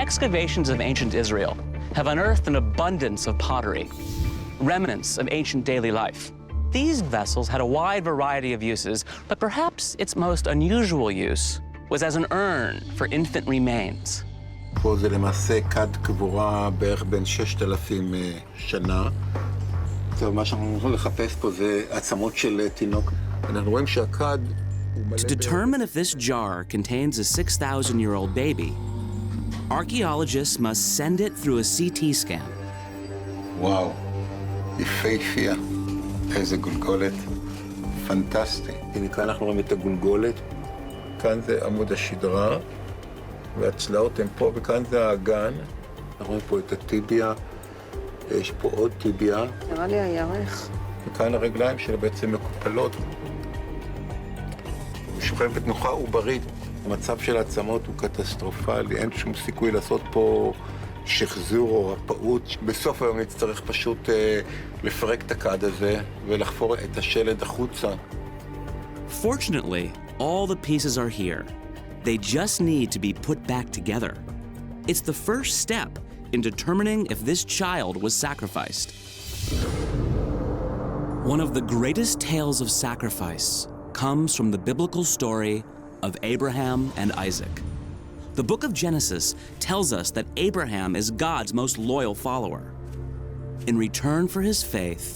excavations of ancient Israel have unearthed an abundance of pottery, remnants of ancient daily life. These vessels had a wide variety of uses, but perhaps its most unusual use was as an urn for infant remains. פה זה למעשה כד קבורה בערך בין 6,000 שנה. מה שאנחנו הולכים לחפש פה זה עצמות של תינוק. אנחנו רואים שהכד הוא מלא... To determine if this jar contains a 6,000-year-old baby, archaeologists must send it through a CT scan. וואו, יפהפייה. איזה גולגולת. פנטסטי. הנה כאן אנחנו רואים את הגולגולת. כאן זה עמוד השדרה, והצלעות הן פה, וכאן זה האגן. אנחנו רואים פה את הטיביה, יש פה עוד טיביה. נראה לי הירך. וכאן הרגליים שלה בעצם מקופלות. הוא שוכב בתנוחה עוברית. המצב של העצמות הוא קטסטרופלי, אין שום סיכוי לעשות פה שחזור או רפאות. בסוף היום נצטרך פשוט לפרק את הכד הזה ולחפור את השלד החוצה. Fortunately, all the pieces are here. They just need to be put back together. It's the first step in determining if this child was sacrificed. One of the greatest tales of sacrifice comes from the biblical story of Abraham and Isaac. The book of Genesis tells us that Abraham is God's most loyal follower. In return for his faith,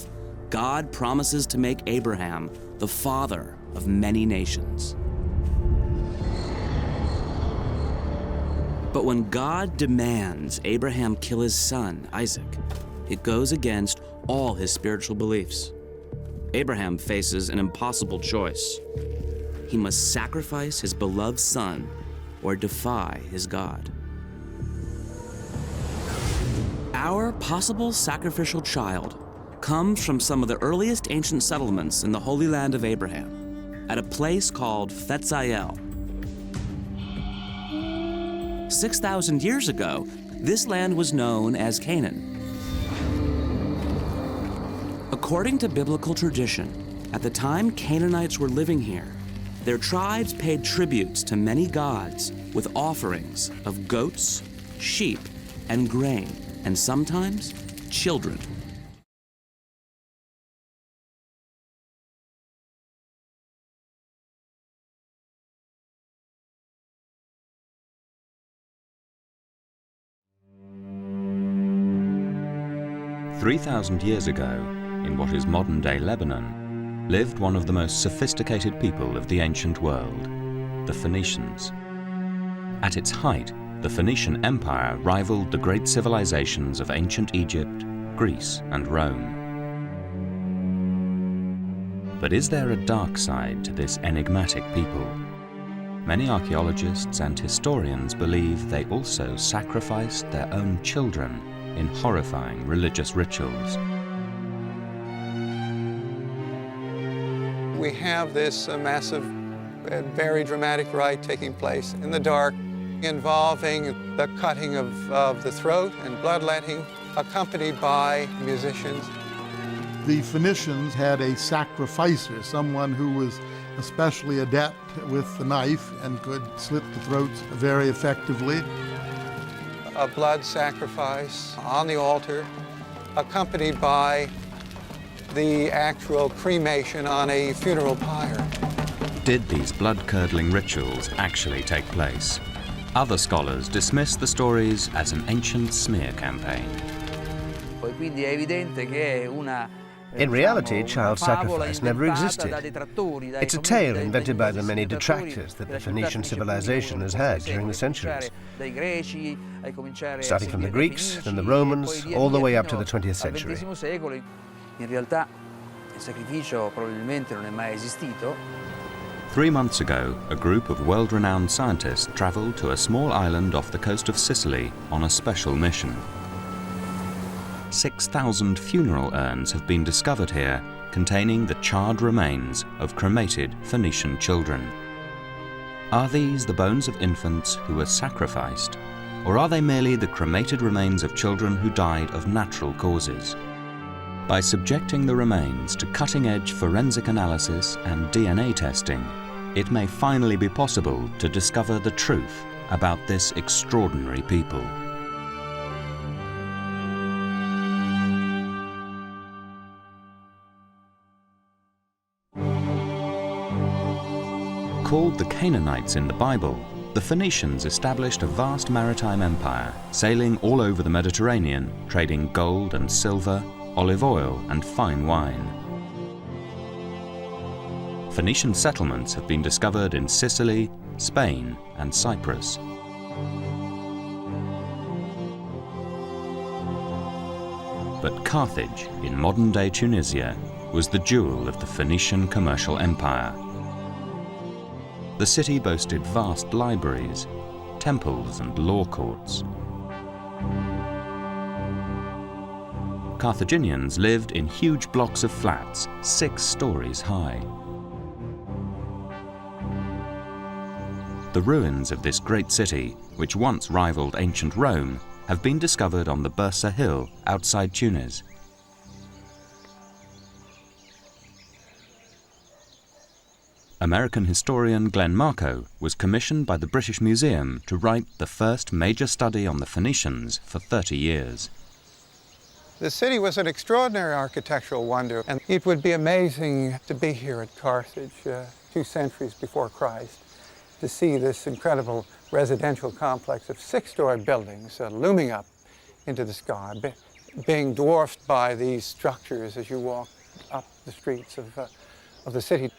God promises to make Abraham the father of many nations. But when God demands Abraham kill his son, Isaac, it goes against all his spiritual beliefs. Abraham faces an impossible choice. He must sacrifice his beloved son or defy his God. Our possible sacrificial child comes from some of the earliest ancient settlements in the Holy Land of Abraham, at a place called Fetzael. 6,000 years ago, this land was known as Canaan. According to biblical tradition, at the time Canaanites were living here, their tribes paid tributes to many gods with offerings of goats, sheep, and grain, and sometimes children. Three 3,000 years ago, in what is modern-day Lebanon, lived one of the most sophisticated people of the ancient world, the Phoenicians. At its height, the Phoenician Empire rivaled the great civilizations of ancient Egypt, Greece, and Rome. But is there a dark side to this enigmatic people? Many archaeologists and historians believe they also sacrificed their own children in horrifying religious rituals. We have this massive, very dramatic rite taking place in the dark, involving the cutting of the throat and bloodletting, accompanied by musicians. The Phoenicians had a sacrificer, someone who was especially adept with the knife and could slit the throats very effectively. A blood sacrifice on the altar, accompanied by the actual cremation on a funeral pyre. Did these blood-curdling rituals actually take place? Other scholars dismiss the stories as an ancient smear campaign. In reality, child sacrifice never existed. It's a tale invented by the many detractors that the Phoenician civilization has had during the centuries, starting from the Greeks, then the Romans, all the way up to the 20th century. In realtà il sacrificio probabilmente non è mai esistito. 3 months ago, a group of world-renowned scientists traveled to a small island off the coast of Sicily on a special mission. 6,000 funeral urns have been discovered here, containing the charred remains of cremated Phoenician children. Are these the bones of infants who were sacrificed, or are they merely the cremated remains of children who died of natural causes? By subjecting the remains to cutting-edge forensic analysis and DNA testing, it may finally be possible to discover the truth about this extraordinary people. Called the Canaanites in the Bible, the Phoenicians established a vast maritime empire, sailing all over the Mediterranean, trading gold and silver, olive oil and fine wine. Phoenician settlements have been discovered in Sicily, Spain and Cyprus. But Carthage, in modern-day Tunisia, was the jewel of the Phoenician commercial empire. The city boasted vast libraries, temples and law courts. Carthaginians lived in huge blocks of flats, 6 stories high. The ruins of this great city, which once rivaled ancient Rome, have been discovered on the Bursa Hill outside Tunis. American historian Glenn Marco was commissioned by the British Museum to write the first major study on the Phoenicians for 30 years. The city was an extraordinary architectural wonder, and it would be amazing to be here at Carthage 2 centuries before Christ, to see this incredible residential complex of 6-story buildings looming up into the sky, being dwarfed by these structures as you walk up the streets of the city.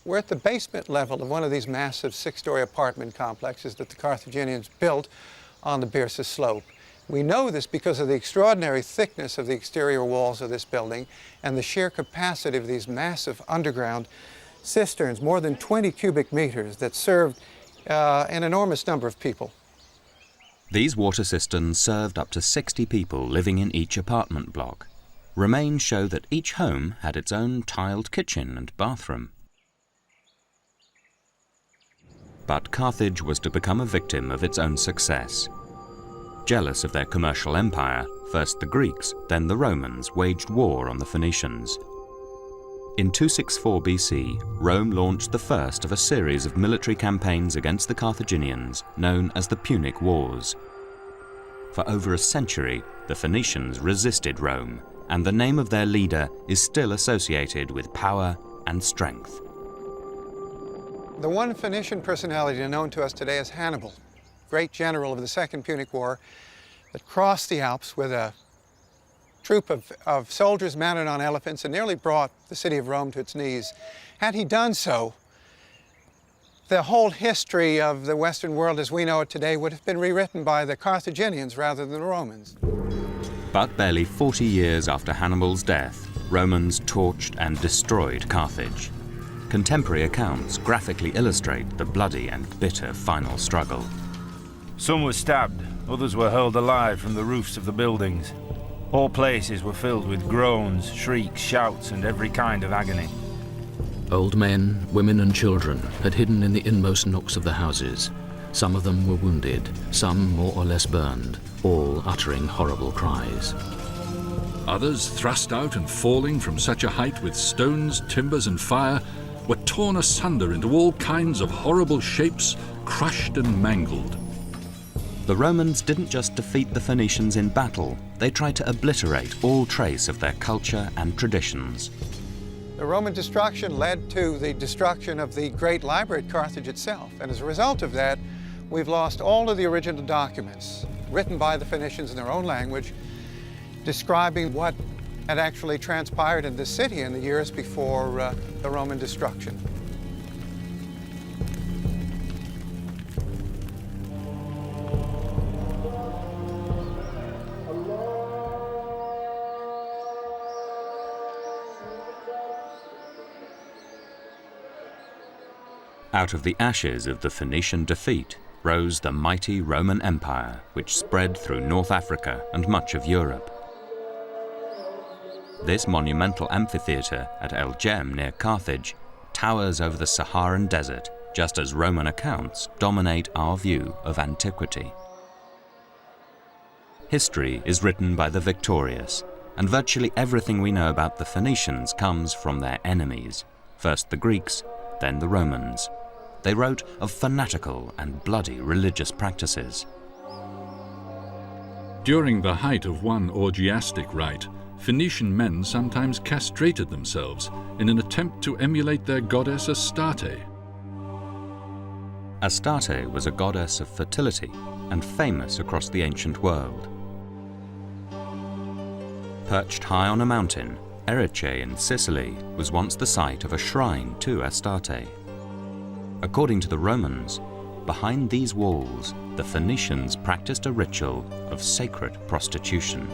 We're at the basement level of one of these massive 6-story apartment complexes that the Carthaginians built on the Byrsa slope. We know this because of the extraordinary thickness of the exterior walls of this building and the sheer capacity of these massive underground cisterns, more than 20 cubic meters, that served an enormous number of people. These water cisterns served up to 60 people living in each apartment block. Remains show that each home had its own tiled kitchen and bathroom. But Carthage was to become a victim of its own success. Jealous of their commercial empire, first the Greeks, then the Romans waged war on the Phoenicians. In 264 BC, Rome launched the first of a series of military campaigns against the Carthaginians, known as the Punic Wars. For over a century, the Phoenicians resisted Rome, and the name of their leader is still associated with power and strength. The one Phoenician personality known to us today is Hannibal, great general of the Second Punic War, that crossed the Alps with a troop of soldiers mounted on elephants and nearly brought the city of Rome to its knees. Had he done so, the whole history of the Western world as we know it today would have been rewritten by the Carthaginians rather than the Romans. But barely 40 years after Hannibal's death, Romans torched and destroyed Carthage. Contemporary accounts graphically illustrate the bloody and bitter final struggle. Some were stabbed, others were hurled alive from the roofs of the buildings. All places were filled with groans, shrieks, shouts, and every kind of agony. Old men, women and children had hidden in the inmost nooks of the houses. Some of them were wounded, some more or less burned, all uttering horrible cries. Others, thrust out and falling from such a height with stones, timbers and fire, were torn asunder into all kinds of horrible shapes, crushed and mangled. The Romans didn't just defeat the Phoenicians in battle, they tried to obliterate all trace of their culture and traditions. The Roman destruction led to the destruction of the great library at Carthage itself, and as a result of that, we've lost all of the original documents written by the Phoenicians in their own language, describing what had actually transpired in the city in the years before the Roman destruction. Out of the ashes of the Phoenician defeat rose the mighty Roman Empire, which spread through North Africa and much of Europe. This monumental amphitheatre at El Jem near Carthage towers over the Saharan desert, just as Roman accounts dominate our view of antiquity. History is written by the victorious, and virtually everything we know about the Phoenicians comes from their enemies, first the Greeks, then the Romans. They wrote of fanatical and bloody religious practices. During the height of one orgiastic rite, Phoenician men sometimes castrated themselves in an attempt to emulate their goddess Astarte. Astarte was a goddess of fertility and famous across the ancient world. Perched high on a mountain, Erice in Sicily was once the site of a shrine to Astarte. According to the Romans, behind these walls, the Phoenicians practiced a ritual of sacred prostitution.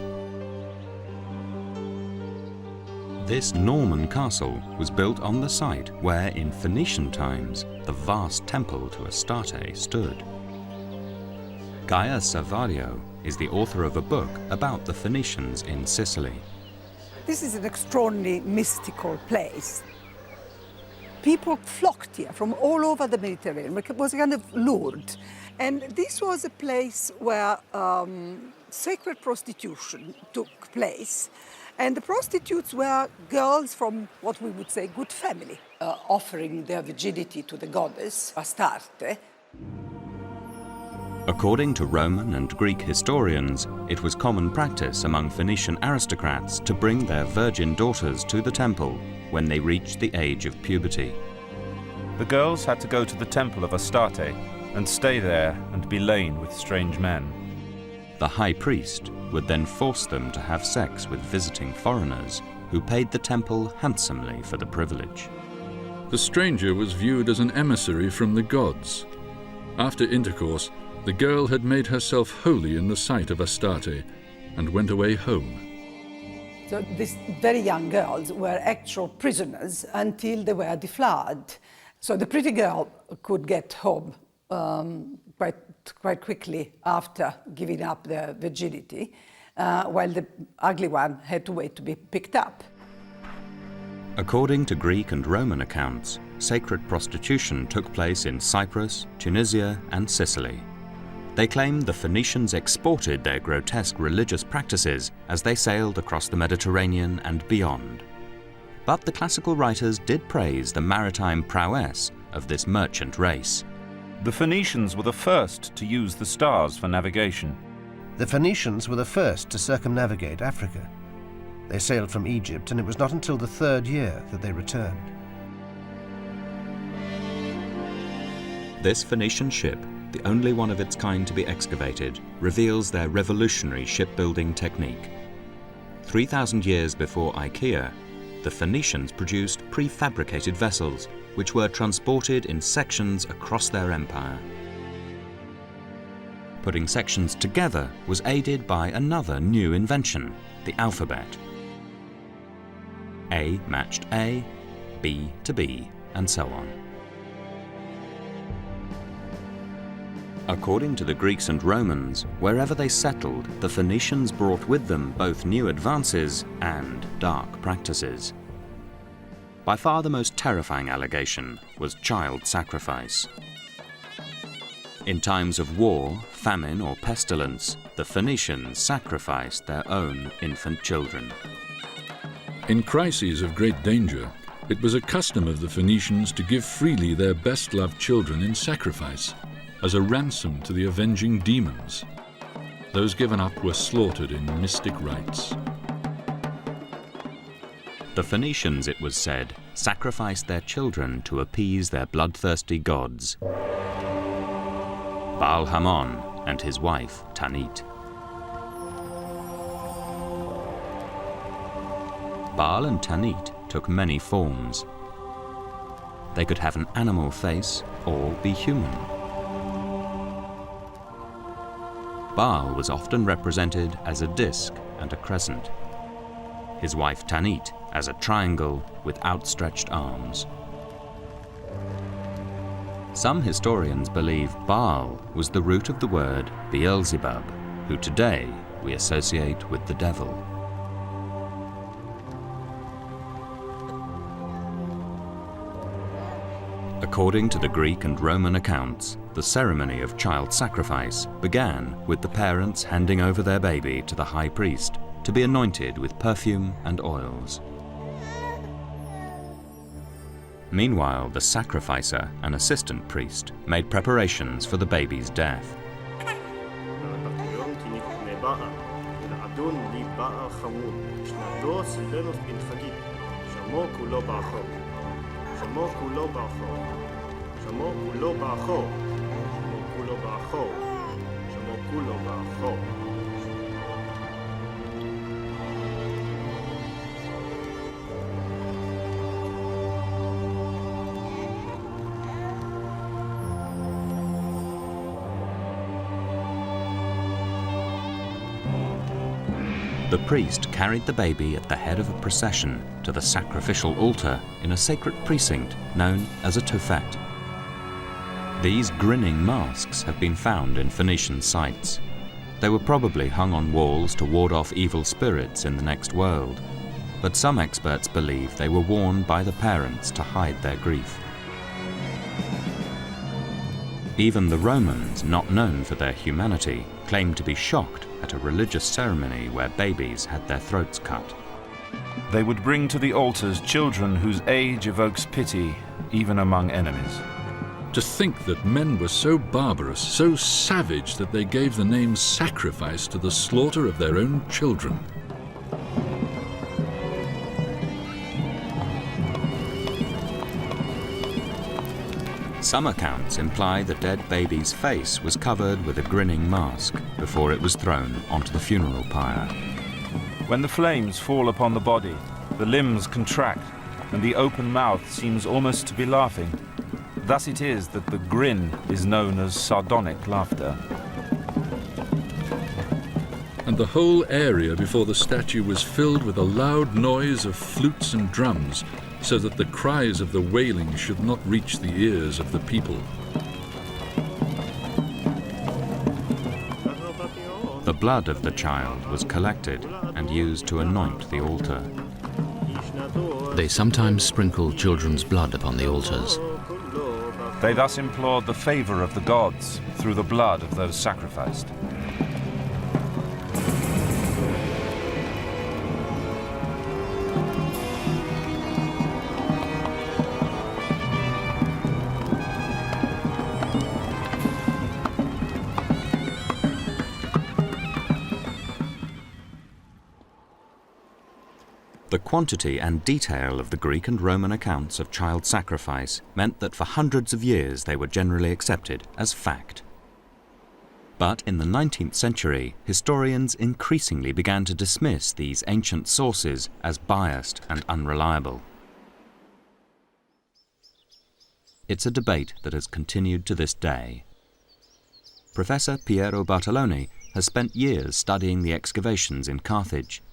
This Norman castle was built on the site where, in Phoenician times, the vast temple to Astarte stood. Gaia Savario is the author of a book about the Phoenicians in Sicily. This is an extraordinarily mystical place. People flocked here from all over the Mediterranean. It was kind of Lourdes. And this was a place where sacred prostitution took place. And the prostitutes were girls from what we would say good family, offering their virginity to the goddess Astarte. According to Roman and Greek historians, it was common practice among Phoenician aristocrats to bring their virgin daughters to the temple when they reached the age of puberty. The girls had to go to the temple of Astarte and stay there and be lain with strange men. The high priest would then force them to have sex with visiting foreigners who paid the temple handsomely for the privilege. The stranger was viewed as an emissary from the gods. After intercourse, the girl had made herself holy in the sight of Astarte and went away home. So these very young girls were actual prisoners until they were deflowered. So the pretty girl could get home quite quickly after giving up their virginity, while the ugly one had to wait to be picked up. According to Greek and Roman accounts, sacred prostitution took place in Cyprus, Tunisia, and Sicily. They claimed the Phoenicians exported their grotesque religious practices as they sailed across the Mediterranean and beyond. But the classical writers did praise the maritime prowess of this merchant race. The Phoenicians were the first to use the stars for navigation. The Phoenicians were the first to circumnavigate Africa. They sailed from Egypt, and it was not until the 3rd year that they returned. This Phoenician ship, the only one of its kind to be excavated, reveals their revolutionary shipbuilding technique. 3,000 years before IKEA, the Phoenicians produced prefabricated vessels, which were transported in sections across their empire. Putting sections together was aided by another new invention, the alphabet. A matched A, B to B, and so on. According to the Greeks and Romans, wherever they settled, the Phoenicians brought with them both new advances and dark practices. By far the most terrifying allegation was child sacrifice. In times of war, famine, or pestilence, the Phoenicians sacrificed their own infant children. In crises of great danger, it was a custom of the Phoenicians to give freely their best-loved children in sacrifice, as a ransom to the avenging demons. Those given up were slaughtered in mystic rites. The Phoenicians, it was said, sacrificed their children to appease their bloodthirsty gods, Baal-Hamon and his wife Tanit. Baal and Tanit took many forms. They could have an animal face or be human. Baal was often represented as a disc and a crescent. His wife Tanit as a triangle with outstretched arms. Some historians believe Baal was the root of the word Beelzebub, who today we associate with the devil. According to the Greek and Roman accounts, the ceremony of child sacrifice began with the parents handing over their baby to the high priest to be anointed with perfume and oils. Meanwhile, the sacrificer, an assistant priest, made preparations for the baby's death. The priest carried the baby at the head of a procession to the sacrificial altar in a sacred precinct known as a tophet. These grinning masks have been found in Phoenician sites. They were probably hung on walls to ward off evil spirits in the next world, but some experts believe they were worn by the parents to hide their grief. Even the Romans, not known for their humanity, claimed to be shocked at a religious ceremony where babies had their throats cut. They would bring to the altars children whose age evokes pity, even among enemies. To think that men were so barbarous, so savage, that they gave the name sacrifice to the slaughter of their own children. Some accounts imply the dead baby's face was covered with a grinning mask before it was thrown onto the funeral pyre. When the flames fall upon the body, the limbs contract, and the open mouth seems almost to be laughing. Thus it is that the grin is known as sardonic laughter. And the whole area before the statue was filled with a loud noise of flutes and drums, so that the cries of the wailing should not reach the ears of the people. The blood of the child was collected and used to anoint the altar. They sometimes sprinkled children's blood upon the altars. They thus implored the favor of the gods through the blood of those sacrificed. The quantity and detail of the Greek and Roman accounts of child sacrifice meant that for hundreds of years they were generally accepted as fact. But in the 19th century, historians increasingly began to dismiss these ancient sources as biased and unreliable. It's a debate that has continued to this day. Professor Piero Bartoloni has spent years studying the excavations in Carthage.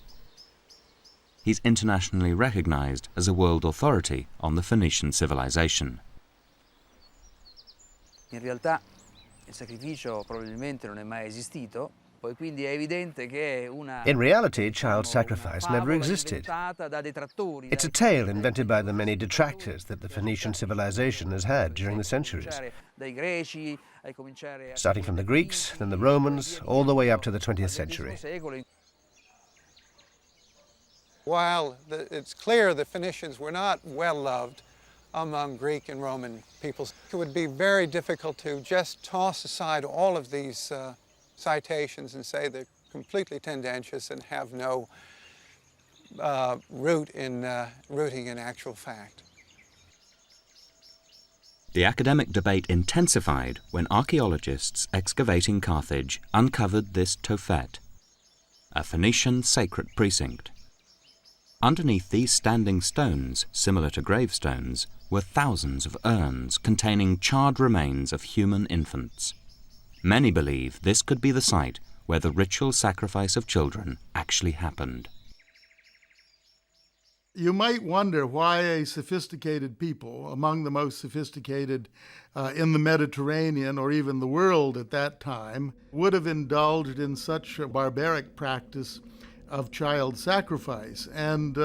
He's internationally recognized as a world authority on the Phoenician civilization. In realtà il sacrificio probabilmente non è mai esistito, poi quindi è evidente che è una In reality, child sacrifice never existed. It's a tale invented by the many detractors that the Phoenician civilization has had during the centuries. Starting from the Greeks, then the Romans, all the way up to the 20th century. While it's clear the Phoenicians were not well loved among Greek and Roman peoples, it would be very difficult to just toss aside all of these citations and say they're completely tendentious and have no rooting in actual fact. The academic debate intensified when archaeologists excavating Carthage uncovered this tophet, a Phoenician sacred precinct. Underneath these standing stones, similar to gravestones, were thousands of urns containing charred remains of human infants. Many believe this could be the site where the ritual sacrifice of children actually happened. You might wonder why a sophisticated people, among the most sophisticated in the Mediterranean or even the world at that time, would have indulged in such a barbaric practice of child sacrifice. And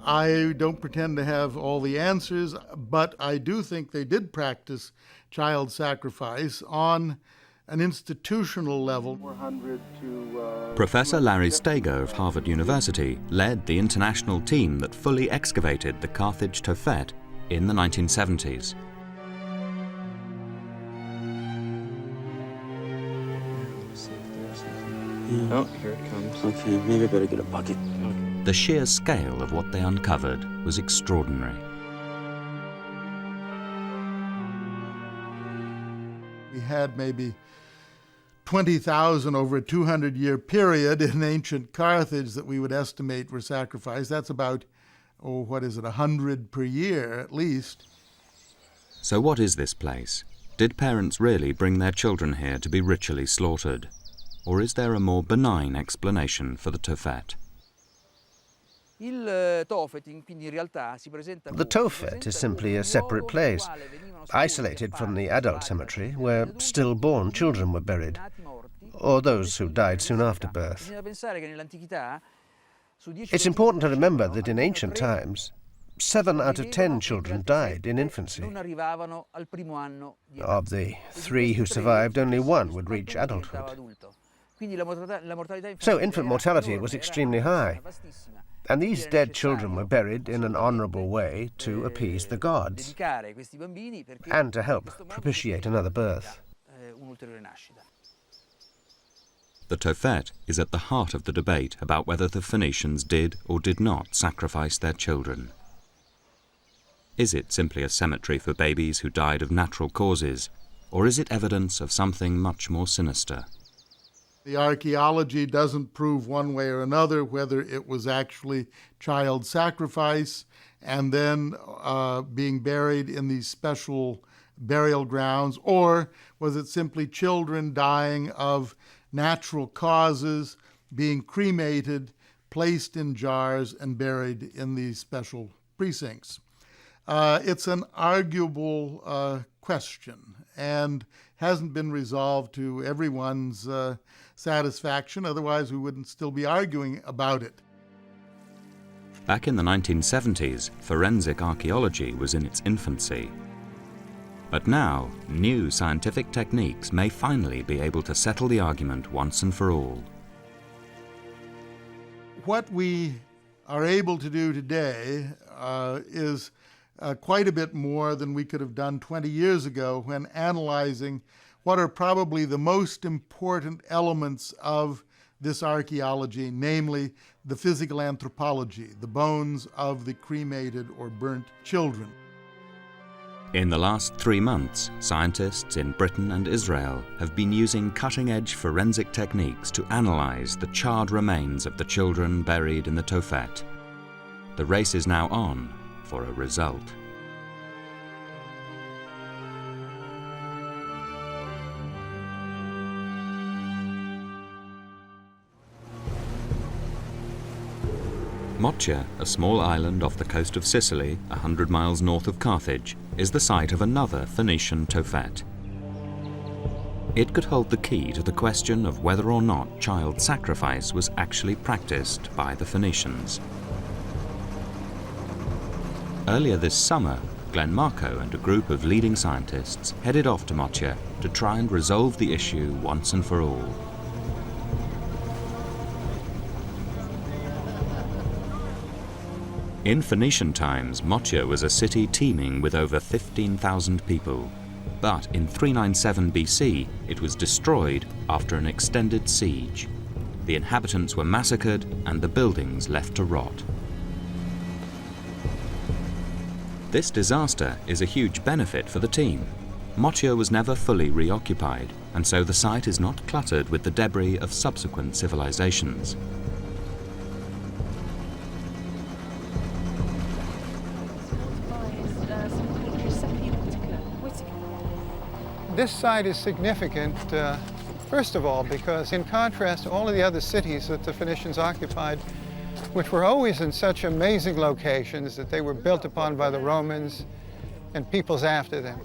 I don't pretend to have all the answers, but I do think they did practice child sacrifice on an institutional level. Professor Larry Steiger of Harvard University led the international team that fully excavated the Carthage tophet in the 1970s. Oh, here it comes. Okay, maybe I better get a bucket. The sheer scale of what they uncovered was extraordinary. We had maybe 20,000 over a 200-year period in ancient Carthage that we would estimate were sacrificed. That's about, 100 per year at least. So what is this place? Did parents really bring their children here to be ritually slaughtered? Or is there a more benign explanation for the Tophet? The Tophet is simply a separate place, isolated from the adult cemetery where stillborn children were buried, or those who died soon after birth. It's important to remember that in ancient times, 7 out of 10 children died in infancy. Of the 3 who survived, only 1 would reach adulthood. So infant mortality was extremely high, and these dead children were buried in an honorable way to appease the gods and to help propitiate another birth. The Tophet is at the heart of the debate about whether the Phoenicians did or did not sacrifice their children. Is it simply a cemetery for babies who died of natural causes, or is it evidence of something much more sinister? The archaeology doesn't prove one way or another whether it was actually child sacrifice and then being buried in these special burial grounds, or was it simply children dying of natural causes, being cremated, placed in jars, and buried in these special precincts. It's an arguable question and hasn't been resolved to everyone's satisfaction, otherwise we wouldn't still be arguing about it. Back in the 1970s, forensic archaeology was in its infancy. But now, new scientific techniques may finally be able to settle the argument once and for all. What we are able to do today is quite a bit more than we could have done 20 years ago when analyzing what are probably the most important elements of this archaeology, namely the physical anthropology, the bones of the cremated or burnt children. In the last 3 months, scientists in Britain and Israel have been using cutting-edge forensic techniques to analyze the charred remains of the children buried in the Tophet. The race is now on for a result. Mocha, a small island off the coast of Sicily, 100 miles north of Carthage, is the site of another Phoenician Tophet. It could hold the key to the question of whether or not child sacrifice was actually practiced by the Phoenicians. Earlier this summer, Glenn Marco and a group of leading scientists headed off to Mocha to try and resolve the issue once and for all. In Phoenician times, Mocha was a city teeming with over 15,000 people. But in 397 BC, it was destroyed after an extended siege. The inhabitants were massacred and the buildings left to rot. This disaster is a huge benefit for the team. Mocha was never fully reoccupied, and so the site is not cluttered with the debris of subsequent civilizations. This site is significant, first of all, because in contrast to all of the other cities that the Phoenicians occupied, which were always in such amazing locations that they were built upon by the Romans and peoples after them.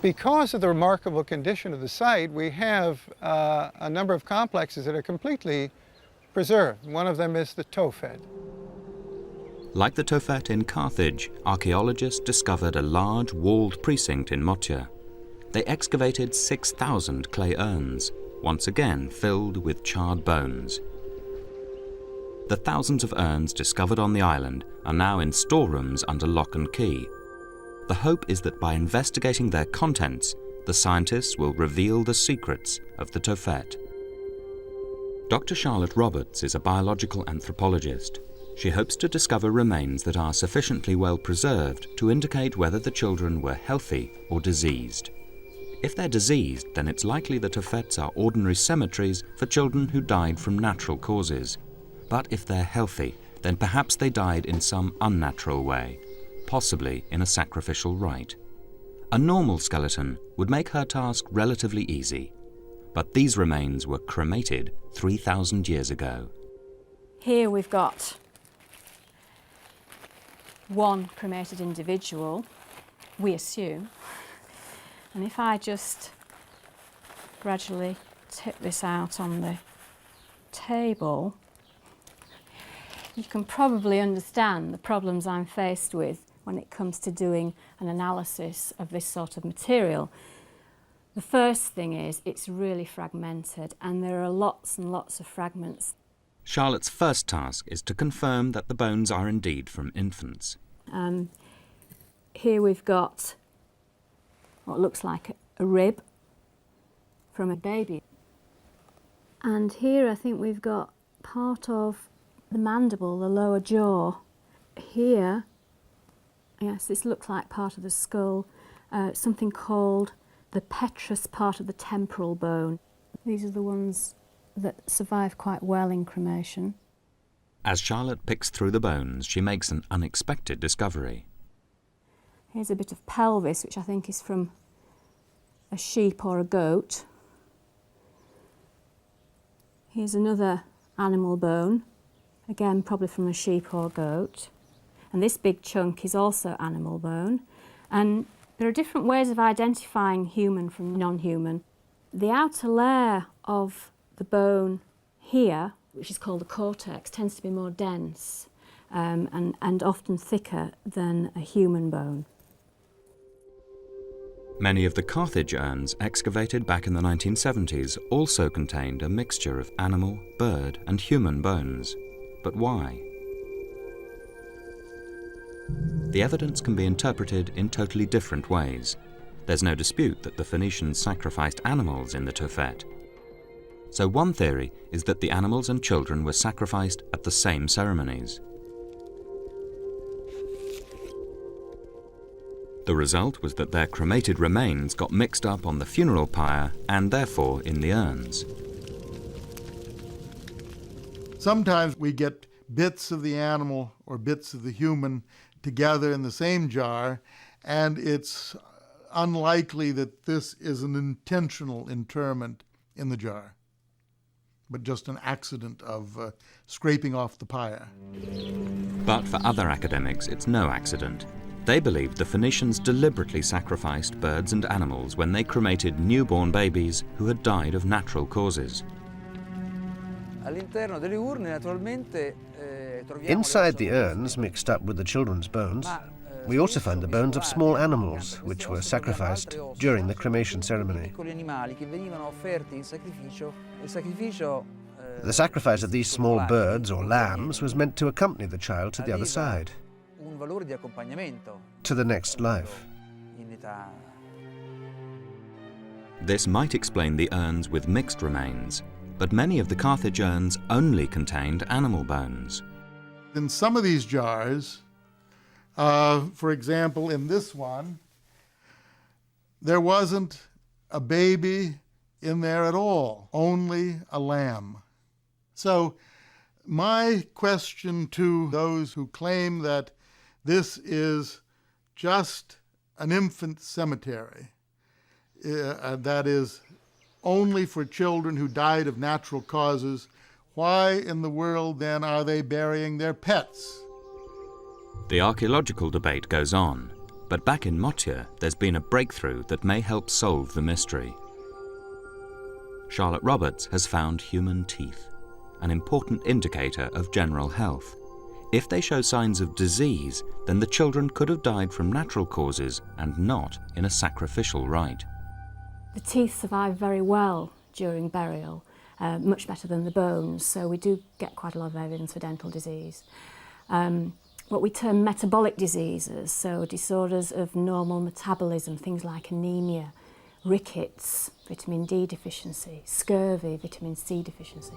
Because of the remarkable condition of the site, we have a number of complexes that are completely preserved. One of them is the Tophet. Like the Tophet in Carthage, archaeologists discovered a large walled precinct in Mocha. They excavated 6,000 clay urns, once again filled with charred bones. The thousands of urns discovered on the island are now in storerooms under lock and key. The hope is that by investigating their contents, the scientists will reveal the secrets of the Tophet. Dr. Charlotte Roberts is a biological anthropologist. She hopes to discover remains that are sufficiently well preserved to indicate whether the children were healthy or diseased. If they're diseased, then it's likely the Tophets are ordinary cemeteries for children who died from natural causes. But if they're healthy, then perhaps they died in some unnatural way, possibly in a sacrificial rite. A normal skeleton would make her task relatively easy, but these remains were cremated 3,000 years ago. Here we've got one cremated individual, we assume, and if I just gradually tip this out on the table, you can probably understand the problems I'm faced with when it comes to doing an analysis of this sort of material. The first thing is it's really fragmented and there are lots and lots of fragments. Charlotte's first task is to confirm that the bones are indeed from infants. Here we've got what looks like a rib from a baby. And here I think we've got part of the mandible, the lower jaw. Here, yes, this looks like part of the skull, something called the petrous part of the temporal bone. These are the ones that survive quite well in cremation. As Charlotte picks through the bones, she makes an unexpected discovery. Here's a bit of pelvis, which I think is from a sheep or a goat. Here's another animal bone, again probably from a sheep or goat. And this big chunk is also animal bone. And there are different ways of identifying human from non-human. The outer layer of the bone here, which is called the cortex, tends to be more dense and often thicker than a human bone. Many of the Carthage urns excavated back in the 1970s also contained a mixture of animal, bird and human bones. But why? The evidence can be interpreted in totally different ways. There's no dispute that the Phoenicians sacrificed animals in the Tophet. So one theory is that the animals and children were sacrificed at the same ceremonies. The result was that their cremated remains got mixed up on the funeral pyre and therefore in the urns. Sometimes we get bits of the animal or bits of the human together in the same jar, and it's unlikely that this is an intentional interment in the jar, but just an accident of scraping off the pyre. But for other academics, it's no accident. They believed the Phoenicians deliberately sacrificed birds and animals when they cremated newborn babies who had died of natural causes. Inside the urns, mixed up with the children's bones, we also find the bones of small animals which were sacrificed during the cremation ceremony. The sacrifice of these small birds or lambs was meant to accompany the child to the other side, to the next life. This might explain the urns with mixed remains, but many of the Carthage urns only contained animal bones. In some of these jars, for example, in this one, there wasn't a baby in there at all, only a lamb. So my question to those who claim that this is just an infant cemetery, that is only for children who died of natural causes, why in the world then are they burying their pets? The archaeological debate goes on, but back in Motyr, there's been a breakthrough that may help solve the mystery. Charlotte Roberts has found human teeth, an important indicator of general health. If they show signs of disease, then the children could have died from natural causes and not in a sacrificial rite. The teeth survive very well during burial. much better than the bones, so we do get quite a lot of evidence for dental disease. What we term metabolic diseases, so disorders of normal metabolism, things like anemia, rickets, vitamin D deficiency, scurvy, vitamin C deficiency.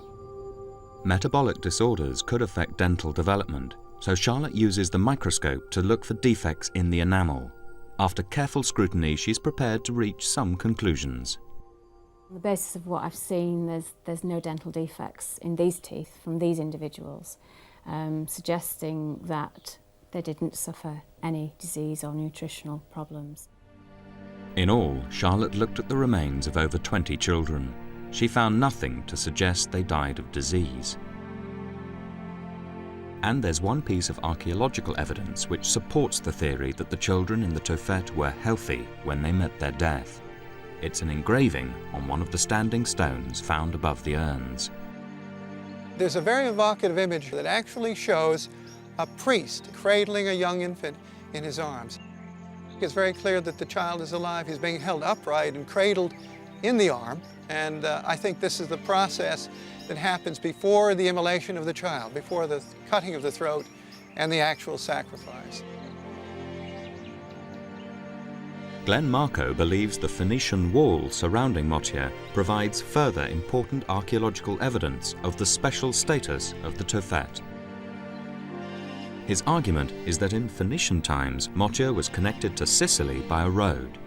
Metabolic disorders could affect dental development, so Charlotte uses the microscope to look for defects in the enamel. After careful scrutiny, she's prepared to reach some conclusions. On the basis of what I've seen, there's no dental defects in these teeth from these individuals, suggesting that they didn't suffer any disease or nutritional problems. In all, Charlotte looked at the remains of over 20 children. She found nothing to suggest they died of disease. And there's one piece of archaeological evidence which supports the theory that the children in the Tophet were healthy when they met their death. It's an engraving on one of the standing stones found above the urns. There's a very evocative image that actually shows a priest cradling a young infant in his arms. It's very clear that the child is alive. He's being held upright and cradled in the arm, and I think this is the process that happens before the immolation of the child, before the cutting of the throat and the actual sacrifice. Glenn Marco believes the Phoenician wall surrounding Motia provides further important archaeological evidence of the special status of the Tophet. His argument is that in Phoenician times, Motia was connected to Sicily by a road.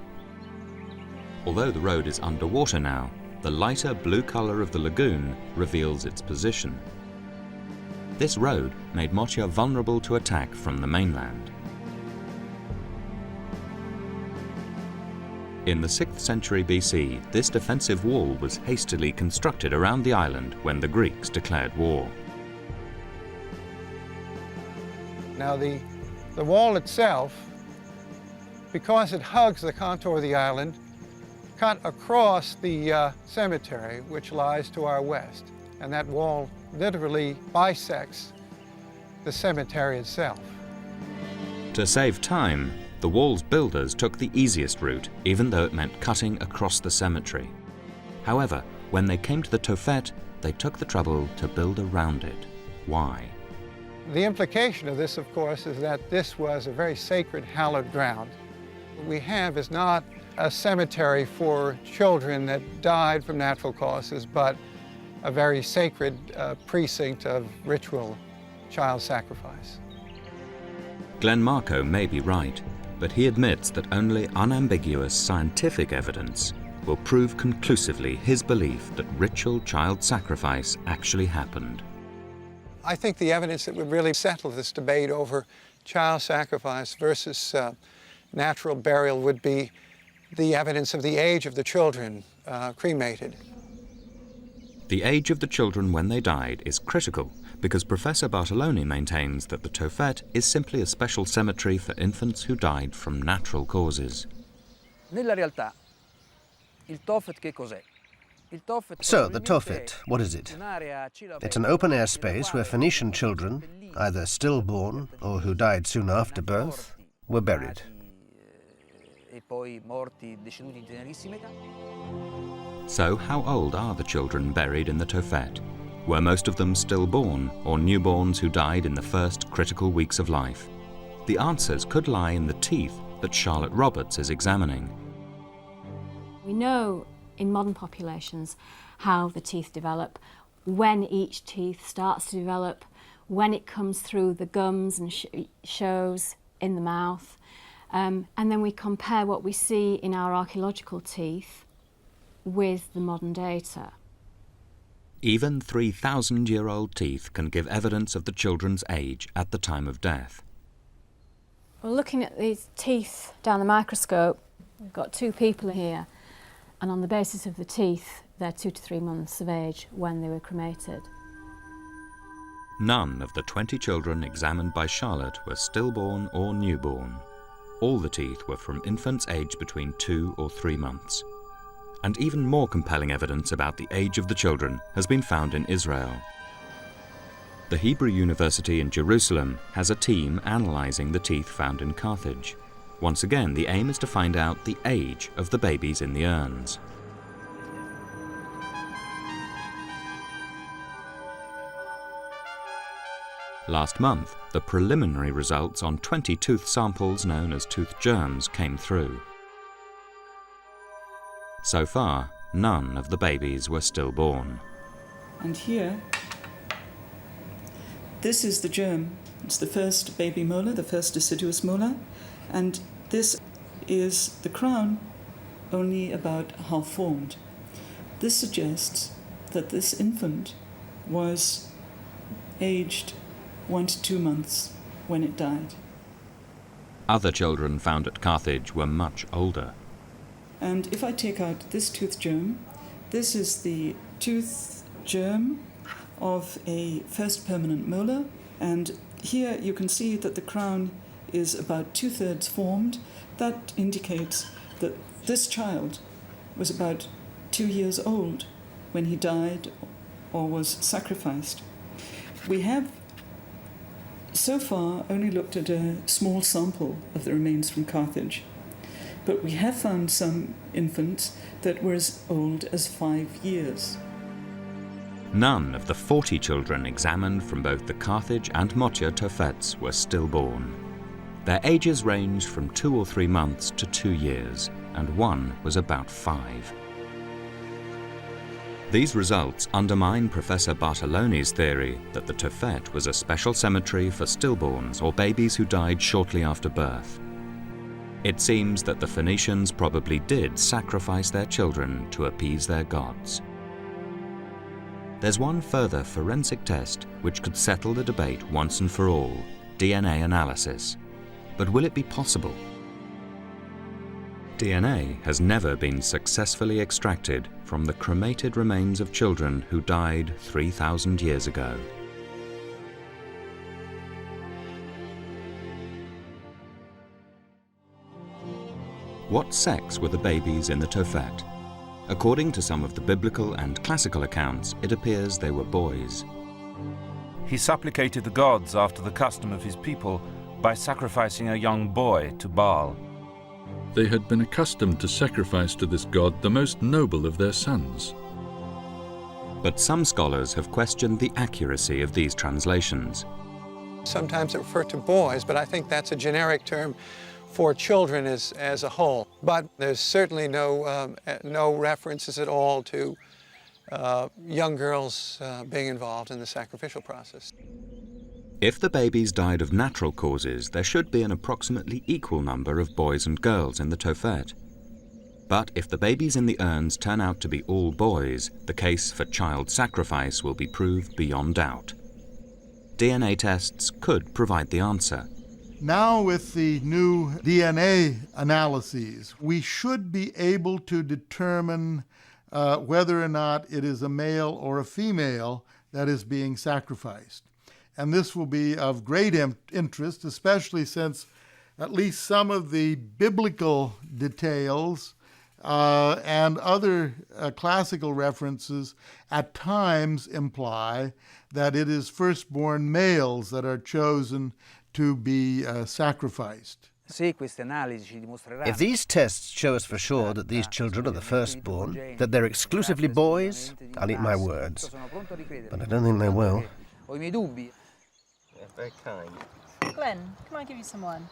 Although the road is underwater now, the lighter blue color of the lagoon reveals its position. This road made Motia vulnerable to attack from the mainland. In the 6th century BC, this defensive wall was hastily constructed around the island when the Greeks declared war. Now the wall itself, because it hugs the contour of the island, cut across the cemetery which lies to our west. And that wall literally bisects the cemetery itself. To save time, the wall's builders took the easiest route, even though it meant cutting across the cemetery. However, when they came to the Tophet, they took the trouble to build around it. Why? The implication of this, of course, is that this was a very sacred, hallowed ground. What we have is not a cemetery for children that died from natural causes, but a very sacred precinct of ritual child sacrifice. Glenn Marco may be right, but he admits that only unambiguous scientific evidence will prove conclusively his belief that ritual child sacrifice actually happened. I think the evidence that would really settle this debate over child sacrifice versus natural burial would be the evidence of the age of the children cremated. The age of the children when they died is critical because Professor Bartoloni maintains that the Tophet is simply a special cemetery for infants who died from natural causes. Nella realtà, il Tophet che cos'è? So, the Tophet, what is it? It's an open-air space where Phoenician children, either stillborn or who died soon after birth, were buried. So, how old are the children buried in the Tophet? Were most of them stillborn or newborns who died in the first critical weeks of life? The answers could lie in the teeth that Charlotte Roberts is examining. We know in modern populations how the teeth develop, when each teeth starts to develop, when it comes through the gums and shows in the mouth. And then we compare what we see in our archaeological teeth with the modern data. Even 3,000-year-old teeth can give evidence of the children's age at the time of death. Well, looking at these teeth down the microscope, we've got two people here, and on the basis of the teeth, they're 2 to 3 months of age when they were cremated. None of the 20 children examined by Charlotte were stillborn or newborn. All the teeth were from infants aged between 2 or 3 months. And even more compelling evidence about the age of the children has been found in Israel. The Hebrew University in Jerusalem has a team analysing the teeth found in Carthage. Once again, the aim is to find out the age of the babies in the urns. Last month, the preliminary results on 20 tooth samples known as tooth germs came through. So far, none of the babies were stillborn. And here, this is the germ. It's the first baby molar, the first deciduous molar, and this is the crown, only about half formed. This suggests that this infant was aged 1 to 2 months when it died. Other children found at Carthage were much older. And if I take out this tooth germ, this is the tooth germ of a first permanent molar, and here you can see that the crown is about 2/3 formed. That indicates that this child was about 2 years old when he died or was sacrificed. We have so far only looked at a small sample of the remains from Carthage, but we have found some infants that were as old as 5 years. None of the 40 children examined from both the Carthage and Motia Tophetes were stillborn. Their ages ranged from 2 or 3 months to 2 years, and one was about 5. These results undermine Professor Bartoloni's theory that the Tophet was a special cemetery for stillborns or babies who died shortly after birth. It seems that the Phoenicians probably did sacrifice their children to appease their gods. There's one further forensic test which could settle the debate once and for all: DNA analysis. But will it be possible? DNA has never been successfully extracted from the cremated remains of children who died 3,000 years ago. What sex were the babies in the Tophet? According to some of the biblical and classical accounts, it appears they were boys. He supplicated the gods after the custom of his people by sacrificing a young boy to Baal. They had been accustomed to sacrifice to this god the most noble of their sons. But some scholars have questioned the accuracy of these translations. Sometimes it refers to boys, but I think that's a generic term for children as a whole. But there's certainly no references at all to young girls being involved in the sacrificial process. If the babies died of natural causes, there should be an approximately equal number of boys and girls in the Tophet. But if the babies in the urns turn out to be all boys, the case for child sacrifice will be proved beyond doubt. DNA tests could provide the answer. Now, with the new DNA analyses, we should be able to determine whether or not it is a male or a female that is being sacrificed. And this will be of great interest, especially since at least some of the biblical details and other classical references at times imply that it is firstborn males that are chosen to be sacrificed. If these tests show us for sure that these children are the firstborn, that they're exclusively boys, I'll eat my words. But I don't think they will. Very kind. Glenn, can I give you some wine?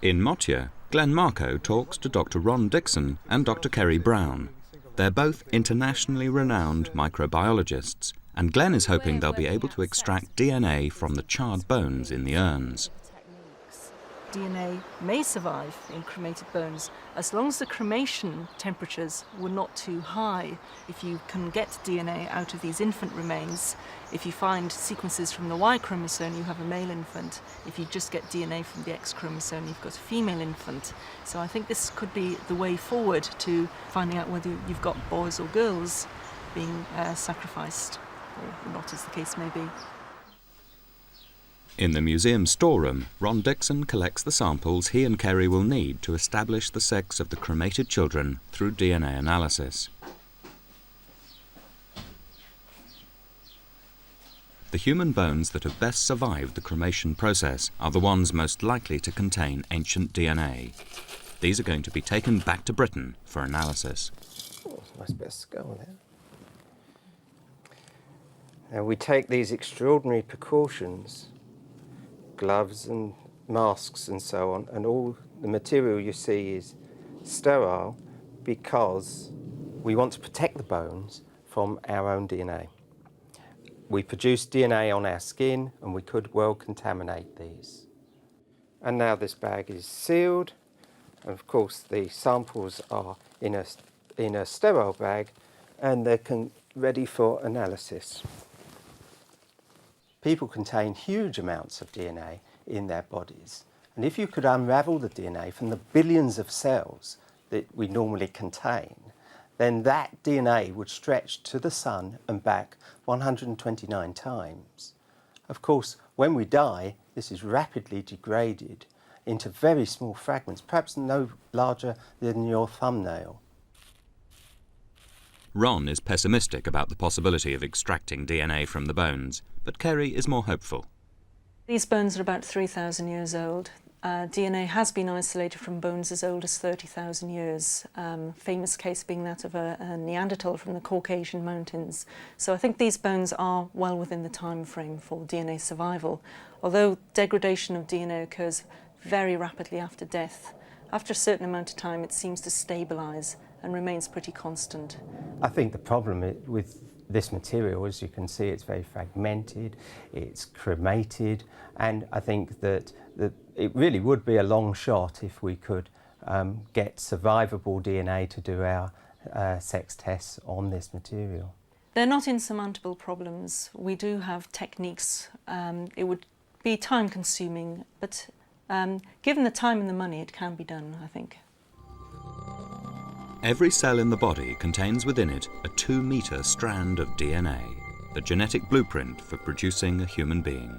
In Motia, Glenn Marco talks to Dr. Ron Dixon and Dr. Kerry Brown. They're both internationally renowned microbiologists, and Glenn is hoping they'll be able to extract DNA from the charred bones in the urns. DNA may survive in cremated bones as long as the cremation temperatures were not too high. If you can get DNA out of these infant remains, if you find sequences from the Y chromosome, you have a male infant. If you just get DNA from the X chromosome, you've got a female infant. So I think this could be the way forward to finding out whether you've got boys or girls being sacrificed, or not, as the case may be. In the museum storeroom, Ron Dixon collects the samples he and Kerry will need to establish the sex of the cremated children through DNA analysis. The human bones that have best survived the cremation process are the ones most likely to contain ancient DNA. These are going to be taken back to Britain for analysis. Oh, it's my best skull there. And we take these extraordinary precautions, gloves and masks and so on, and all the material you see is sterile because we want to protect the bones from our own DNA. We produce DNA on our skin and we could well contaminate these. And now this bag is sealed, and of course the samples are in a sterile bag and they're ready for analysis. People contain huge amounts of DNA in their bodies, and if you could unravel the DNA from the billions of cells that we normally contain, then that DNA would stretch to the sun and back 129 times. Of course, when we die, this is rapidly degraded into very small fragments, perhaps no larger than your thumbnail. Ron is pessimistic about the possibility of extracting DNA from the bones, but Kerry is more hopeful. These bones are about 3,000 years old. DNA has been isolated from bones as old as 30,000 years, famous case being that of a Neanderthal from the Caucasian mountains. So I think these bones are well within the time frame for DNA survival, although degradation of DNA occurs very rapidly after death. After a certain amount of time it seems to stabilise and remains pretty constant. I think the problem with this material, as you can see, it's very fragmented, it's cremated, and I think that it really would be a long shot if we could get survivable DNA to do our sex tests on this material. They're not insurmountable problems. We do have techniques. It would be time consuming, but given the time and the money, it can be done, I think. Every cell in the body contains within it a 2-metre strand of DNA, the genetic blueprint for producing a human being.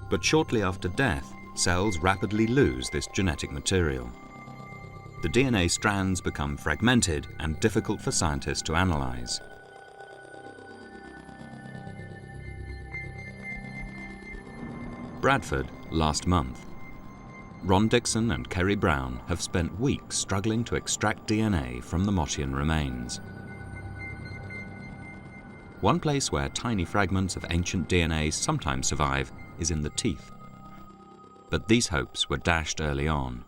But shortly after death, cells rapidly lose this genetic material. The DNA strands become fragmented and difficult for scientists to analyse. Bradford, last month. Ron Dixon and Kerry Brown have spent weeks struggling to extract DNA from the Moschian remains. One place where tiny fragments of ancient DNA sometimes survive is in the teeth. But these hopes were dashed early on.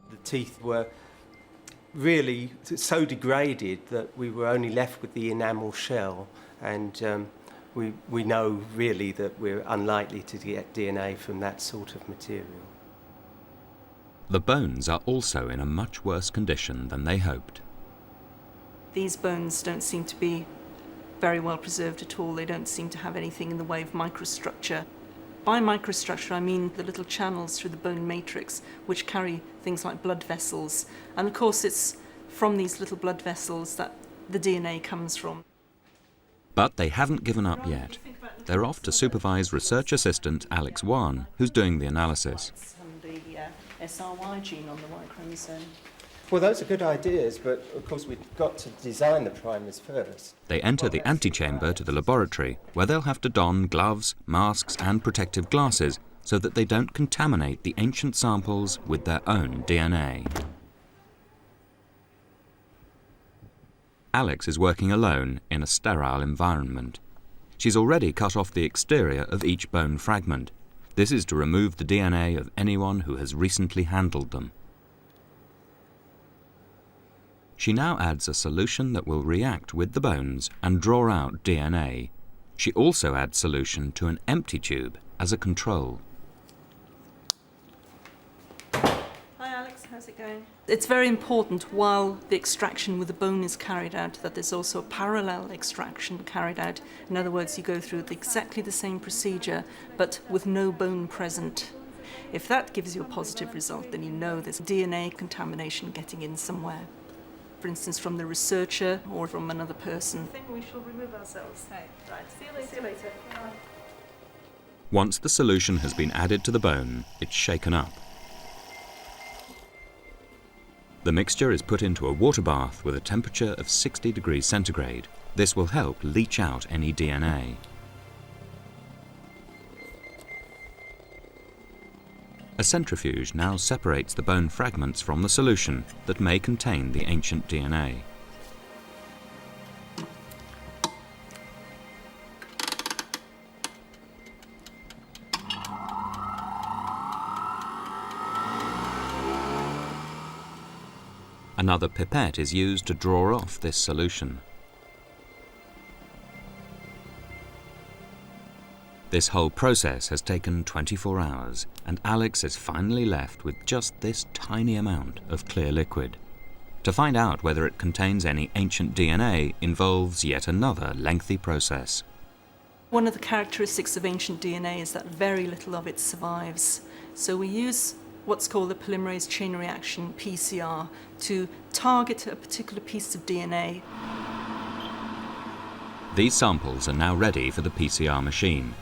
The teeth were really so degraded that we were only left with the enamel shell, and we know really that we're unlikely to get DNA from that sort of material. The bones are also in a much worse condition than they hoped. These bones don't seem to be very well preserved at all. They don't seem to have anything in the way of microstructure. By microstructure, I mean the little channels through the bone matrix which carry things like blood vessels. And of course, it's from these little blood vessels that the DNA comes from. But they haven't given up yet. They're off to supervise research assistant Alex Wan, who's doing the analysis. SRY gene on the Y chromosome. Well, those are good ideas, but of course we've got to design the primers first. They enter the antechamber to the laboratory, where they'll have to don gloves, masks and protective glasses so that they don't contaminate the ancient samples with their own DNA. Alex is working alone in a sterile environment. She's already cut off the exterior of each bone fragment. This is to remove the DNA of anyone who has recently handled them. She now adds a solution that will react with the bones and draw out DNA. She also adds solution to an empty tube as a control. Hi Alex, how's it going? It's very important while the extraction with the bone is carried out that there's also a parallel extraction carried out. In other words, you go through exactly the same procedure but with no bone present. If that gives you a positive result, then you know there's DNA contamination getting in somewhere. For instance, from the researcher or from another person. I think we shall remove ourselves. Hey, right. See you later. Bye. Once the solution has been added to the bone, it's shaken up. The mixture is put into a water bath with a temperature of 60 degrees centigrade. This will help leach out any DNA. A centrifuge now separates the bone fragments from the solution that may contain the ancient DNA. Another pipette is used to draw off this solution. This whole process has taken 24 hours, and Alex is finally left with just this tiny amount of clear liquid. To find out whether it contains any ancient DNA involves yet another lengthy process. One of the characteristics of ancient DNA is that very little of it survives. So we use what's called the polymerase chain reaction, PCR, to target a particular piece of DNA. These samples are now ready for the PCR machine.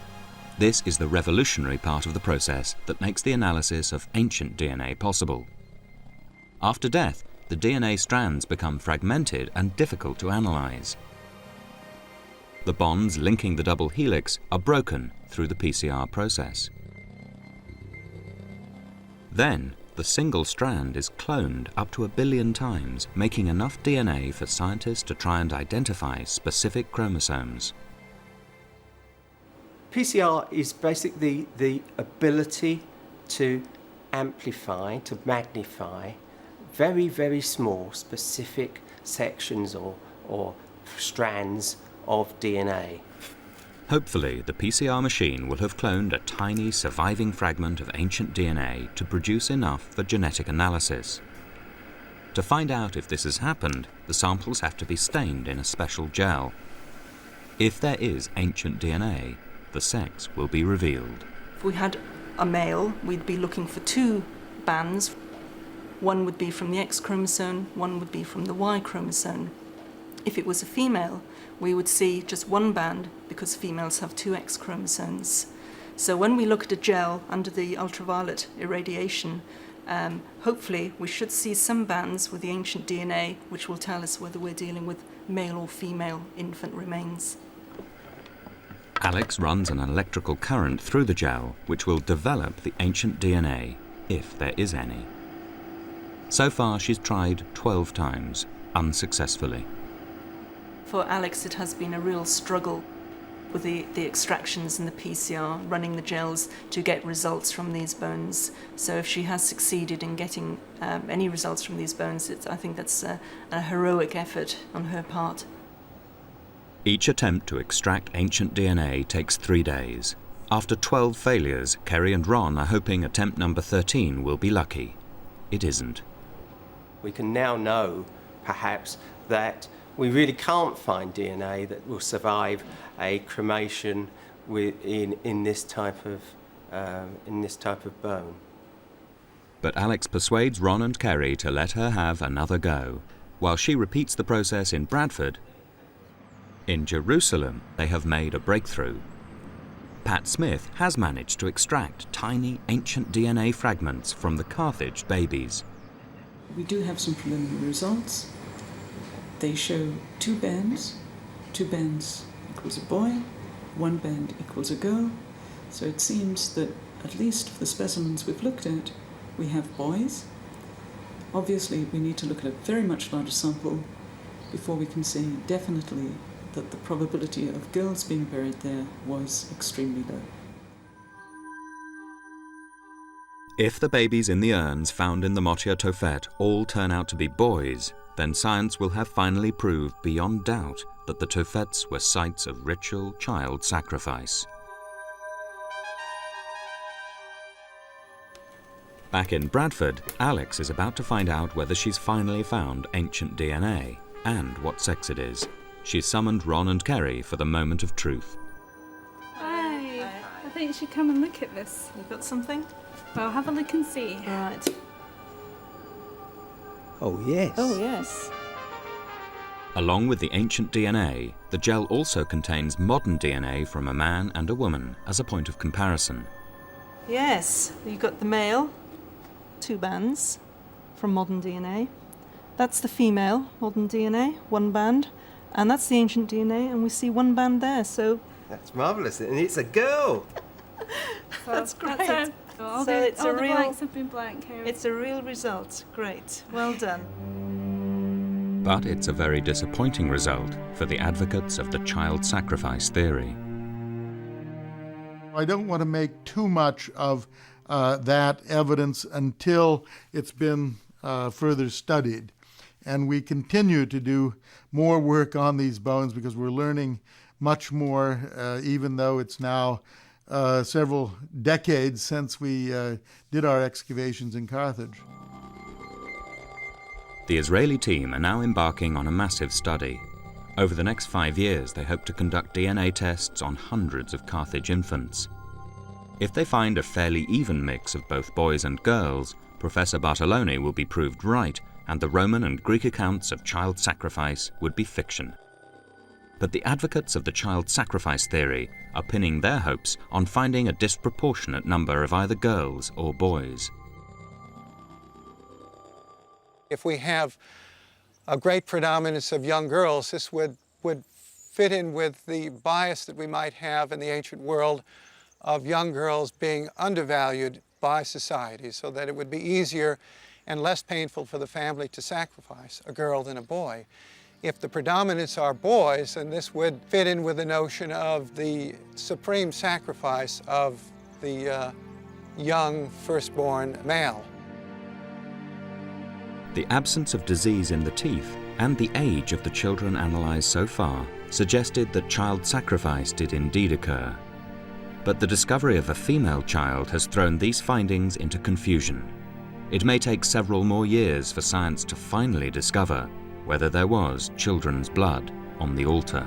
This is the revolutionary part of the process that makes the analysis of ancient DNA possible. After death, the DNA strands become fragmented and difficult to analyze. The bonds linking the double helix are broken through the PCR process. Then, the single strand is cloned up to 1 billion times, making enough DNA for scientists to try and identify specific chromosomes. PCR is basically the ability to amplify, to magnify very, very small specific sections or strands of DNA. Hopefully, the PCR machine will have cloned a tiny surviving fragment of ancient DNA to produce enough for genetic analysis. To find out if this has happened, the samples have to be stained in a special gel. If there is ancient DNA, the sex will be revealed. If we had a male, we'd be looking for 2 bands. One would be from the X chromosome, one would be from the Y chromosome. If it was a female, we would see just 1 band because females have 2 X chromosomes. So when we look at a gel under the ultraviolet irradiation, hopefully we should see some bands with the ancient DNA, which will tell us whether we're dealing with male or female infant remains. Alex runs an electrical current through the gel, which will develop the ancient DNA, if there is any. So far, she's tried 12 times, unsuccessfully. For Alex, it has been a real struggle with the extractions and the PCR, running the gels to get results from these bones. So if she has succeeded in getting any results from these bones, I think that's a heroic effort on her part. Each attempt to extract ancient DNA takes 3 days. After 12 failures, Kerry and Ron are hoping attempt number 13 will be lucky. It isn't. We can now know, perhaps, that we really can't find DNA that will survive a cremation in this type of bone. But Alex persuades Ron and Kerry to let her have another go, while she repeats the process in Bradford. In Jerusalem, they have made a breakthrough. Pat Smith has managed to extract tiny ancient DNA fragments from the Carthage babies. We do have some preliminary results. They show 2 bands. 2 bands equals a boy, 1 band equals a girl. So it seems that, at least for the specimens we've looked at, we have boys. Obviously, we need to look at a very much larger sample before we can say definitely that the probability of girls being buried there was extremely low. If the babies in the urns found in the Motia Tophet all turn out to be boys, then science will have finally proved beyond doubt that the Tophets were sites of ritual child sacrifice. Back in Bradford, Alex is about to find out whether she's finally found ancient DNA and what sex it is. She's summoned Ron and Kerry for the moment of truth. Hi. I think you should come and look at this. You've got something? Well, have a look and see. Right. Oh, yes. Oh, yes. Along with the ancient DNA, the gel also contains modern DNA from a man and a woman as a point of comparison. Yes, you've got the male, 2 bands from modern DNA. That's the female, modern DNA, 1 band. And that's the ancient DNA, and we see 1 band there, so... That's marvellous, and it's a girl! That's great. That's all the blanks have been blank here. It's a real result. Great. Well done. But it's a very disappointing result for the advocates of the child sacrifice theory. I don't want to make too much of that evidence until it's been further studied. And we continue to do more work on these bones because we're learning much more, even though it's now several decades since we did our excavations in Carthage. The Israeli team are now embarking on a massive study. Over the next 5 years, they hope to conduct DNA tests on hundreds of Carthage infants. If they find a fairly even mix of both boys and girls, Professor Bartolone will be proved right, and the Roman and Greek accounts of child sacrifice would be fiction. But the advocates of the child sacrifice theory are pinning their hopes on finding a disproportionate number of either girls or boys. If we have a great predominance of young girls, this would fit in with the bias that we might have in the ancient world of young girls being undervalued by society, so that it would be easier and less painful for the family to sacrifice a girl than a boy. If the predominance are boys, then this would fit in with the notion of the supreme sacrifice of the young firstborn male. The absence of disease in the teeth and the age of the children analysed so far suggested that child sacrifice did indeed occur. But the discovery of a female child has thrown these findings into confusion. It may take several more years for science to finally discover whether there was children's blood on the altar.